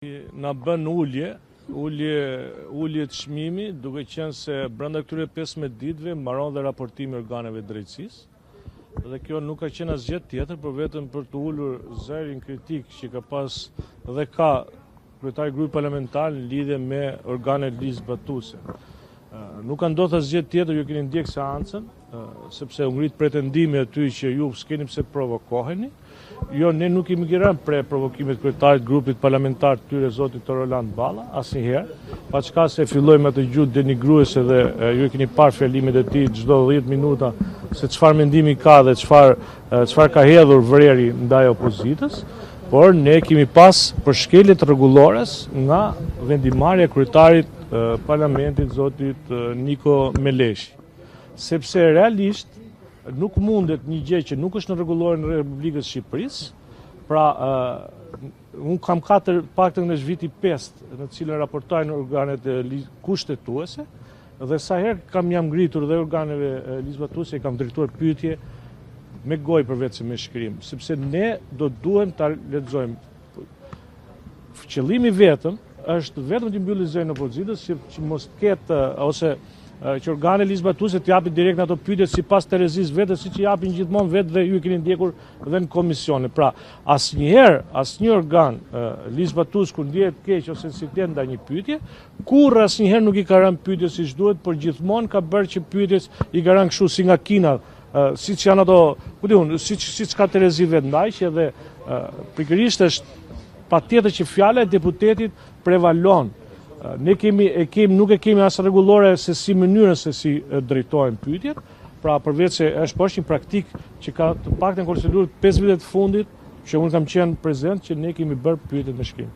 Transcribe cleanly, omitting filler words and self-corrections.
Na bën ullje të çmimi, duke qenë se brenda këtyre 15 ditëve mbaron dhe raportimi organeve drejtësisë. Dhe kjo nuk ka qenë asgjë tjetër, por vetëm për të ulur zërin kritik që ka pas dhe ka kryetari i grupit parlamentar në lidhje me organet ligjzbatuese. Nuk ka ndodhur asgjë tjetër, ju keni ndjek seancën, sepse u ngrit pretendimi aty që ju s'keni pse provokoheni. Jo, ne nuk kemi rënë pre provokimit kryetarit grupit parlamentar të tyre zotit Roland Balla, asnjëherë, pa çka se fillojmë atë gjuhë denigruese dhe ju e keni parë fjalimet e tij çdo 10 minuta se çfarë mendimi ka dhe çfarë ka hedhur vreri ndaj opozitës, por ne kemi pas përshkelje të rregullores nga vendimarrja e kryetarit parlamentit zotit Niko Meleshi, sepse realisht nuk mundet një gjë që nuk është në rregullore në Republikën e Shqipërisë. Pra, unë kam paktën në viti 5 në cilën raportojnë organet kushtetuese dhe sa herë jam ngritur dhe organeve ligjzbatuese kam drejtuar pyetje me gojë përveç se me shkrim, sepse ne do duhem ta lexojmë. Qëllimi vetëm është vetëm të mbylli zërin opozitës që mos ketë ose që organet ligjzbatuese të japin direkt në ato pyetje sipas terezisë vetë, siç i japin gjithmonë vetë dhe ju keni ndjekur dhe në komisione. Pra, asnjëherë asnjë organ ligjzbatues kur ndihet keq ose incident ndaj një pyetje, kurrë asnjëherë nuk i ka rënë pyetjes siç duhet, por gjithmonë ka bërë që pyetjes i ka rënë kështu si nga kina, siç janë ato, ku diun, siç ka terezi vetë ndaj që edhe pikërisht është patjetër që fjala e deputetit prevalon. Ne nuk e kemi as rregullore se si mënyrën se si drejtohen pyetjet, pra përveç se është një praktik që ka të paktën konsideruar 5 vitet të fundit që unë kam qenë prezent që ne kemi bërë pyetjet me shkrim.